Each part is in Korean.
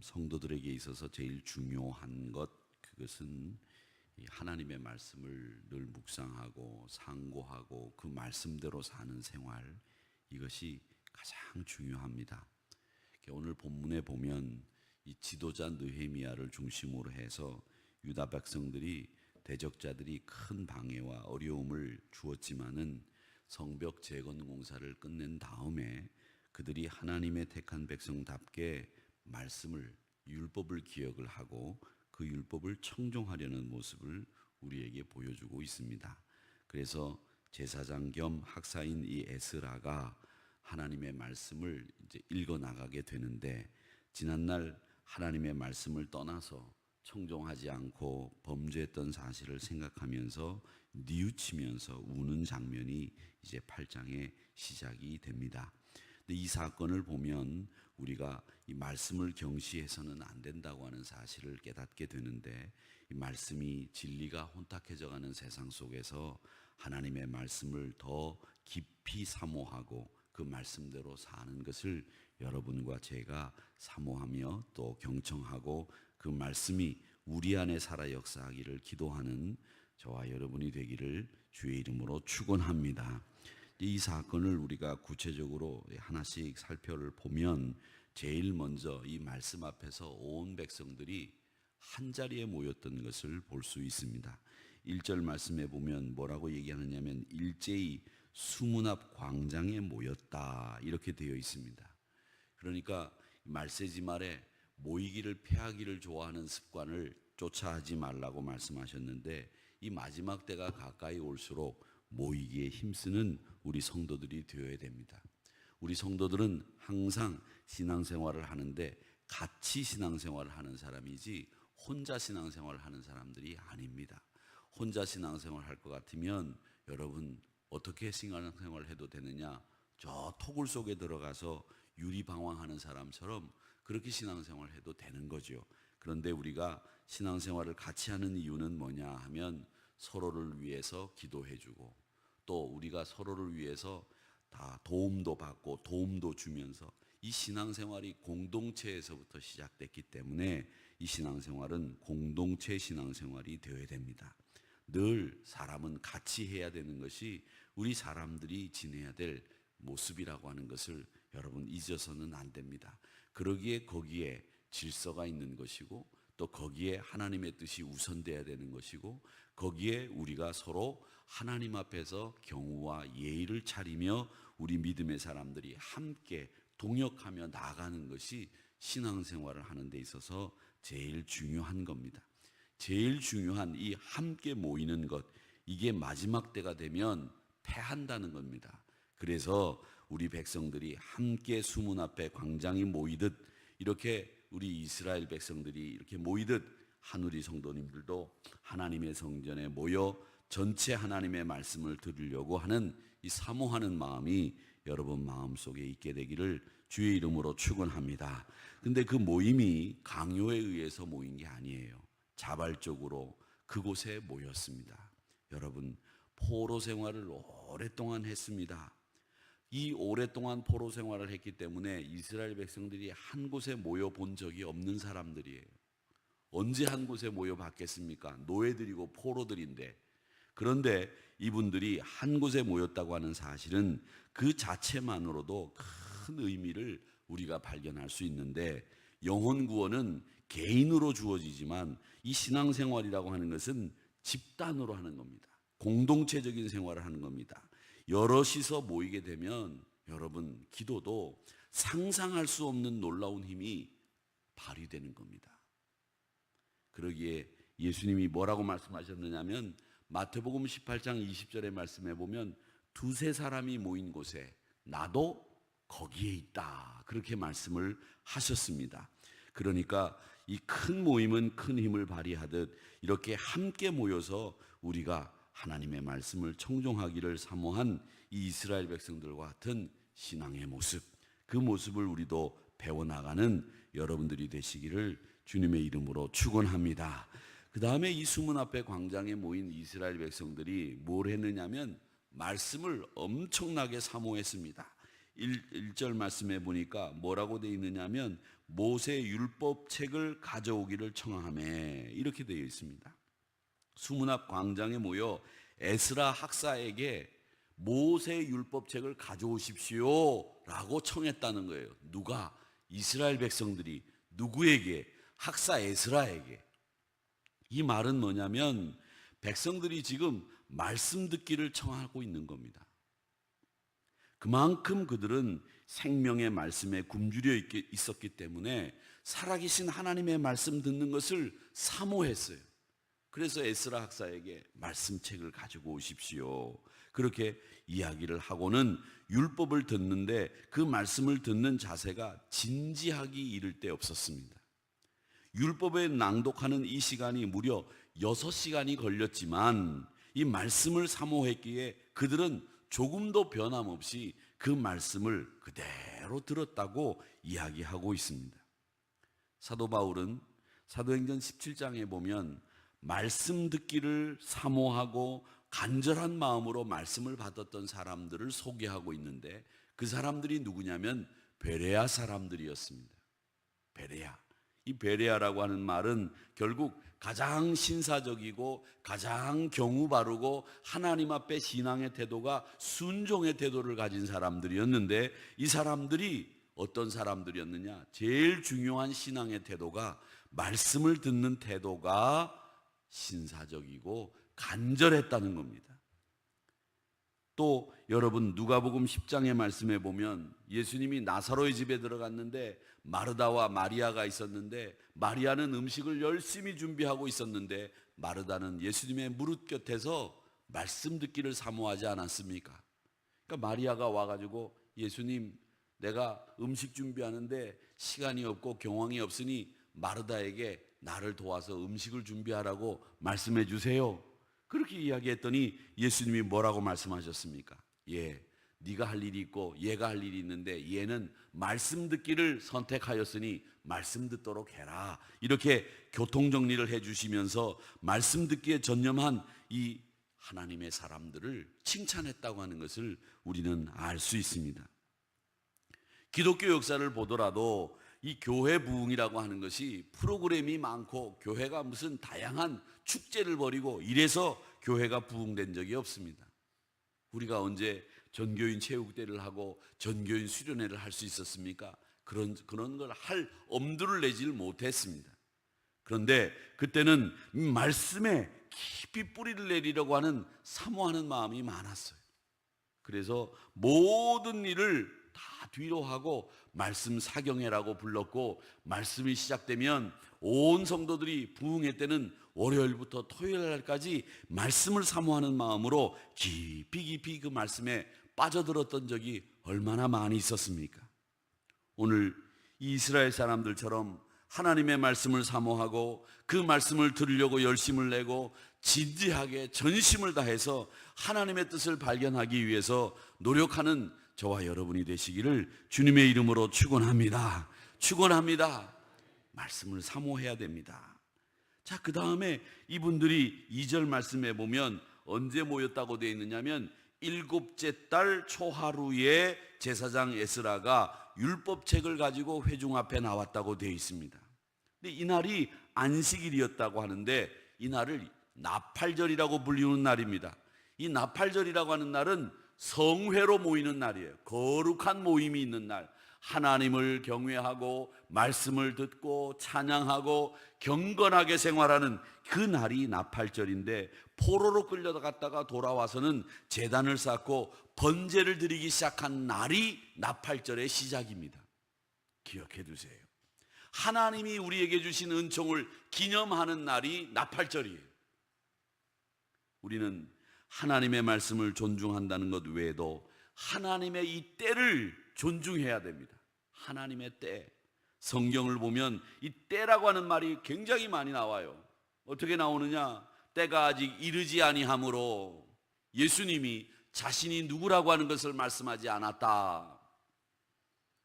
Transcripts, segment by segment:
성도들에게 있어서 제일 중요한 그것은 이 하나님의 말씀을 늘 묵상하고 상고하고 그 말씀대로 사는 생활, 이것이 가장 중요합니다. 오늘 본문에 보면 이 지도자 느헤미야를 중심으로 해서 유다 백성들이, 대적자들이 큰 방해와 어려움을 주었지만은 성벽 재건 공사를 끝낸 다음에 그들이 하나님의 택한 백성답게 말씀을, 율법을 기억을 하고 그 율법을 청종하려는 모습을 우리에게 보여주고 있습니다. 그래서 제사장 겸 학사인 이 에스라가 하나님의 말씀을 이제 읽어 나가게 되는데, 지난날 하나님의 말씀을 떠나서 청종하지 않고 범죄했던 사실을 생각하면서 뉘우치면서 우는 장면이 이제 8장의 시작이 됩니다. 근데 이 사건을 보면 우리가 이 말씀을 경시해서는 안 된다고 하는 사실을 깨닫게 되는데, 이 말씀이 진리가 혼탁해져 가는 세상 속에서 하나님의 말씀을 더 깊이 사모하고 그 말씀대로 사는 것을 여러분과 제가 사모하며 또 경청하고 그 말씀이 우리 안에 살아 역사하기를 기도하는 저와 여러분이 되기를 주의 이름으로 축원합니다. 이 사건을 우리가 구체적으로 하나씩 살펴보면 제일 먼저 이 말씀 앞에서 온 백성들이 한 자리에 모였던 것을 볼 수 있습니다. 1절 말씀에 보면 뭐라고 얘기하느냐면 일제히 수문 앞 광장에 모였다, 이렇게 되어 있습니다. 그러니까 말세지 말에 모이기를 패하기를 좋아하는 습관을 쫓아하지 말라고 말씀하셨는데, 이 마지막 때가 가까이 올수록 모이기에 힘쓰는 우리 성도들이 되어야 됩니다. 우리 성도들은 항상 신앙생활을 하는데 같이 신앙생활을 하는 사람이지 혼자 신앙생활을 하는 사람들이 아닙니다. 혼자 신앙생활을 할 것 같으면 여러분 어떻게 신앙생활을 해도 되느냐? 저 토굴 속에 들어가서 유리방황하는 사람처럼 그렇게 신앙생활을 해도 되는 거죠. 그런데 우리가 신앙생활을 같이 하는 이유는 뭐냐 하면 서로를 위해서 기도해주고, 또 우리가 서로를 위해서 다 도움도 받고 도움도 주면서 이 신앙생활이 공동체에서부터 시작됐기 때문에 이 신앙생활은 공동체 신앙생활이 되어야 됩니다. 늘 사람은 같이 해야 되는 것이 우리 사람들이 지내야 될 모습이라고 하는 것을 여러분 잊어서는 안 됩니다. 그러기에 거기에 질서가 있는 것이고, 또 거기에 하나님의 뜻이 우선돼야 되는 것이고, 거기에 우리가 서로 하나님 앞에서 경우와 예의를 차리며 우리 믿음의 사람들이 함께 동역하며 나아가는 것이 신앙생활을 하는 데 있어서 제일 중요한 겁니다. 제일 중요한 이 함께 모이는 것, 이게 마지막 때가 되면 패한다는 겁니다. 그래서 우리 백성들이 함께 수문 앞에 광장이 모이듯, 이렇게 우리 이스라엘 백성들이 이렇게 모이듯 한우리 성도님들도 하나님의 성전에 모여 전체 하나님의 말씀을 들으려고 하는 이 사모하는 마음이 여러분 마음속에 있게 되기를 주의 이름으로 축원합니다. 근데 그 모임이 강요에 의해서 모인 게 아니에요. 자발적으로 그곳에 모였습니다. 여러분, 포로 생활을 오랫동안 했습니다. 이 오랫동안 포로 생활을 했기 때문에 이스라엘 백성들이 한 곳에 모여 본 적이 없는 사람들이에요. 언제 한 곳에 모여 봤겠습니까? 노예들이고 포로들인데. 그런데 이분들이 한 곳에 모였다고 하는 사실은 그 자체만으로도 큰 의미를 우리가 발견할 수 있는데, 영혼 구원은 개인으로 주어지지만 이 신앙생활이라고 하는 것은 집단으로 하는 겁니다. 공동체적인 생활을 하는 겁니다. 여럿이서 모이게 되면 여러분 기도도 상상할 수 없는 놀라운 힘이 발휘되는 겁니다. 그러기에 예수님이 뭐라고 말씀하셨느냐면 마태복음 18장 20절의 말씀에 보면 두세 사람이 모인 곳에 나도 거기에 있다, 그렇게 말씀을 하셨습니다. 그러니까 이 큰 모임은 큰 힘을 발휘하듯 이렇게 함께 모여서 우리가 하나님의 말씀을 청종하기를 사모한 이 이스라엘 백성들과 같은 신앙의 모습, 그 모습을 우리도 배워나가는 여러분들이 되시기를 주님의 이름으로 축원합니다. 그 다음에 이 수문 앞에 광장에 모인 이스라엘 백성들이 뭘 했느냐면 말씀을 엄청나게 사모했습니다. 1절 말씀에 보니까 뭐라고 되어 있느냐면 모세 율법책을 가져오기를 청하매 이렇게 되어 있습니다. 수문 앞 광장에 모여 에스라 학사에게 모세 율법책을 가져오십시오 라고 청했다는 거예요. 누가? 이스라엘 백성들이 누구에게? 학사 에스라에게. 이 말은 뭐냐면 백성들이 지금 말씀 듣기를 청하고 있는 겁니다. 그만큼 그들은 생명의 말씀에 굶주려 있었기 때문에 살아계신 하나님의 말씀 듣는 것을 사모했어요. 그래서 에스라 학사에게 말씀책을 가지고 오십시오. 그렇게 이야기를 하고는 율법을 듣는데 그 말씀을 듣는 자세가 진지하기 이를 데 없었습니다. 율법에 낭독하는 이 시간이 무려 6시간이 걸렸지만 이 말씀을 사모했기에 그들은 조금도 변함없이 그 말씀을 그대로 들었다고 이야기하고 있습니다. 사도 바울은 사도행전 17장에 보면 말씀 듣기를 사모하고 간절한 마음으로 말씀을 받았던 사람들을 소개하고 있는데 그 사람들이 누구냐면 베레아 사람들이었습니다. 베레아. 이 베레아라고 하는 말은 결국 가장 신사적이고 가장 경우 바르고 하나님 앞에 신앙의 태도가 순종의 태도를 가진 사람들이었는데 이 사람들이 어떤 사람들이었느냐? 제일 중요한 신앙의 태도가 말씀을 듣는 태도가 신사적이고 간절했다는 겁니다. 또 여러분 누가복음 10장의 말씀에 보면 예수님이 나사로의 집에 들어갔는데 마르다와 마리아가 있었는데 마리아는 음식을 열심히 준비하고 있었는데 마르다는 예수님의 무릎 곁에서 말씀 듣기를 사모하지 않았습니까? 그러니까 마리아가 와가지고 예수님 내가 음식 준비하는데 시간이 없고 경황이 없으니 마르다에게 나를 도와서 음식을 준비하라고 말씀해 주세요. 그렇게 이야기했더니 예수님이 뭐라고 말씀하셨습니까? 네가 할 일이 있고 얘가 할 일이 있는데 얘는 말씀 듣기를 선택하였으니 말씀 듣도록 해라. 이렇게 교통정리를 해주시면서 말씀 듣기에 전념한 이 하나님의 사람들을 칭찬했다고 하는 것을 우리는 알 수 있습니다. 기독교 역사를 보더라도 이 교회 부흥이라고 하는 것이 프로그램이 많고 교회가 무슨 다양한 축제를 벌이고 이래서 교회가 부흥된 적이 없습니다. 우리가 언제 전교인 체육대회를 하고 전교인 수련회를 할 수 있었습니까? 그런 걸 할 엄두를 내질 못했습니다. 그런데 그때는 말씀에 깊이 뿌리를 내리려고 하는 사모하는 마음이 많았어요. 그래서 모든 일을 다 뒤로 하고 말씀 사경회라고 불렀고 말씀이 시작되면 온 성도들이 부흥회 때는 월요일부터 토요일날까지 말씀을 사모하는 마음으로 깊이 그 말씀에 빠져들었던 적이 얼마나 많이 있었습니까? 오늘 이스라엘 사람들처럼 하나님의 말씀을 사모하고 그 말씀을 들으려고 열심을 내고 진지하게 전심을 다해서 하나님의 뜻을 발견하기 위해서 노력하는 저와 여러분이 되시기를 주님의 이름으로 축원합니다. 축원합니다. 말씀을 사모해야 됩니다. 자, 그 다음에 이분들이 2절 말씀에 보면 언제 모였다고 되어 있느냐면 7째 달 초하루에 제사장 에스라가 율법책을 가지고 회중 앞에 나왔다고 되어 있습니다. 근데 이날이 안식일이었다고 하는데 이날을 나팔절이라고 불리는 날입니다. 이 나팔절이라고 하는 날은 성회로 모이는 날이에요. 거룩한 모임이 있는 날, 하나님을 경외하고 말씀을 듣고 찬양하고 경건하게 생활하는 그 날이 나팔절인데 포로로 끌려갔다가 돌아와서는 제단을 쌓고 번제를 드리기 시작한 날이 나팔절의 시작입니다. 기억해 두세요. 하나님이 우리에게 주신 은총을 기념하는 날이 나팔절이에요. 우리는 하나님의 말씀을 존중한다는 것 외에도 하나님의 이 때를 존중해야 됩니다. 하나님의 때. 성경을 보면 이 때라고 하는 말이 굉장히 많이 나와요. 어떻게 나오느냐? 때가 아직 이르지 아니하므로 예수님이 자신이 누구라고 하는 것을 말씀하지 않았다.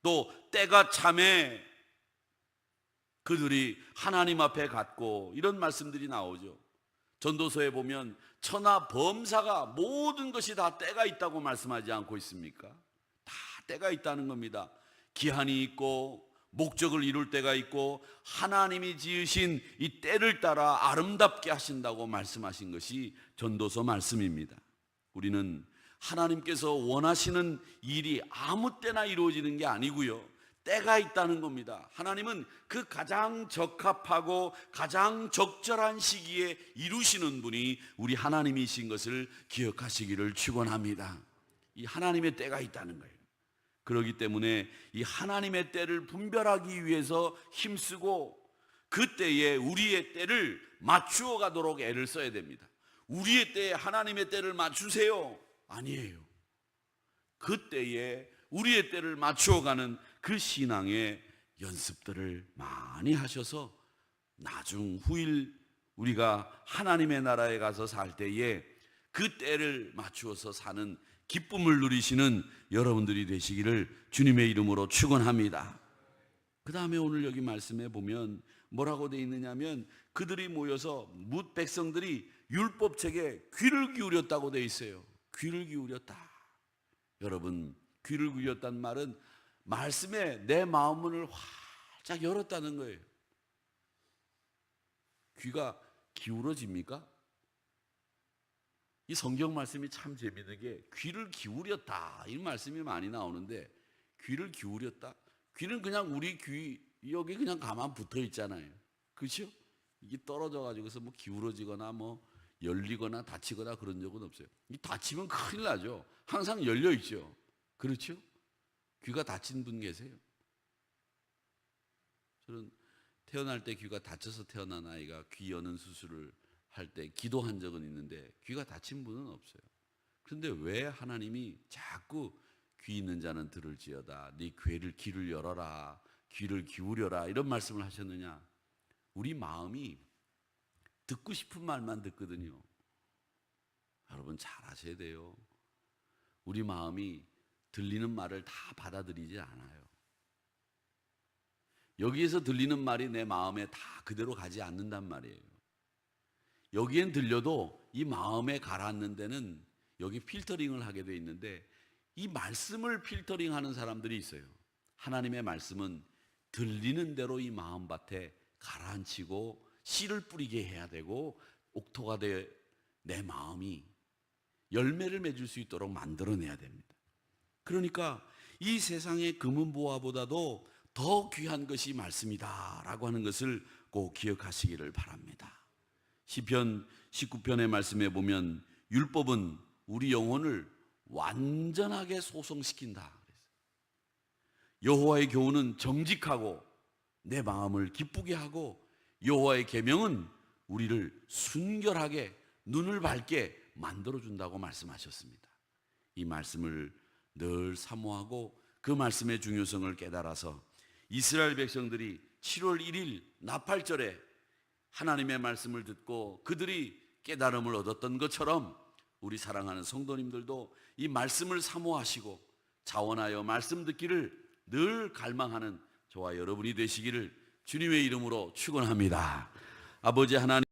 또 때가 참에 그들이 하나님 앞에 갔고 이런 말씀들이 나오죠. 전도서에 보면 천하 범사가 모든 것이 다 때가 있다고 말씀하지 않고 있습니까? 다 때가 있다는 겁니다. 기한이 있고 목적을 이룰 때가 있고 하나님이 지으신 이 때를 따라 아름답게 하신다고 말씀하신 것이 전도서 말씀입니다. 우리는 하나님께서 원하시는 일이 아무 때나 이루어지는 게 아니고요, 때가 있다는 겁니다. 하나님은 그 가장 적합하고 가장 적절한 시기에 이루시는 분이 우리 하나님이신 것을 기억하시기를 축원합니다. 이 하나님의 때가 있다는 거예요. 그렇기 때문에 이 하나님의 때를 분별하기 위해서 힘쓰고 그 때에 우리의 때를 맞추어 가도록 애를 써야 됩니다. 우리의 때에 하나님의 때를 맞추세요, 아니에요. 그 때에 우리의 때를 맞추어 가는 그 신앙의 연습들을 많이 하셔서 나중 후일 우리가 하나님의 나라에 가서 살 때에 그 때를 맞추어서 사는 기쁨을 누리시는 여러분들이 되시기를 주님의 이름으로 축원합니다. 그 다음에 오늘 여기 말씀에 보면 뭐라고 되어 있느냐면 그들이 모여서 뭇 백성들이 율법책에 귀를 기울였다고 되어 있어요. 귀를 기울였다. 여러분, 귀를 기울였다는 말은 말씀에 내 마음문을 활짝 열었다는 거예요. 귀가 기울어집니까? 이 성경 말씀이 참 재미있는 게 귀를 기울였다 이 말씀이 많이 나오는데, 귀를 기울였다? 귀는 그냥 우리 귀 여기 그냥 가만 붙어 있잖아요. 그렇죠? 이게 떨어져 가지고서 뭐 기울어지거나 뭐 열리거나 닫히거나 그런 적은 없어요. 이 닫히면 큰일 나죠. 항상 열려 있죠. 그렇죠? 귀가 닫힌 분 계세요? 저는 태어날 때 귀가 닫혀서 태어난 아이가 귀 여는 수술을 할 때 기도한 적은 있는데 귀가 닫힌 분은 없어요. 그런데 왜 하나님이 자꾸 귀 있는 자는 들을지어다, 네 귀를 열어라, 귀를 기울여라 이런 말씀을 하셨느냐? 우리 마음이 듣고 싶은 말만 듣거든요. 여러분 잘 아셔야 돼요. 우리 마음이 들리는 말을 다 받아들이지 않아요. 여기에서 들리는 말이 내 마음에 다 그대로 가지 않는단 말이에요. 여기엔 들려도 이 마음에 가라앉는 데는 여기 필터링을 하게 돼 있는데, 이 말씀을 필터링하는 사람들이 있어요. 하나님의 말씀은 들리는 대로 이 마음밭에 가라앉히고 씨를 뿌리게 해야 되고 옥토가 돼 내 마음이 열매를 맺을 수 있도록 만들어내야 됩니다. 그러니까 이 세상의 금은보화보다도 더 귀한 것이 말씀이다라고 하는 것을 꼭 기억하시기를 바랍니다. 시편 19편의 말씀에 보면 율법은 우리 영혼을 완전하게 소성시킨다. 여호와의 교훈은 정직하고 내 마음을 기쁘게 하고 여호와의 계명은 우리를 순결하게 눈을 밝게 만들어준다고 말씀하셨습니다. 이 말씀을 늘 사모하고 그 말씀의 중요성을 깨달아서 이스라엘 백성들이 7월 1일 나팔절에 하나님의 말씀을 듣고 그들이 깨달음을 얻었던 것처럼 우리 사랑하는 성도님들도 이 말씀을 사모하시고 자원하여 말씀 듣기를 늘 갈망하는 저와 여러분이 되시기를 주님의 이름으로 축원합니다. 아버지 하나님,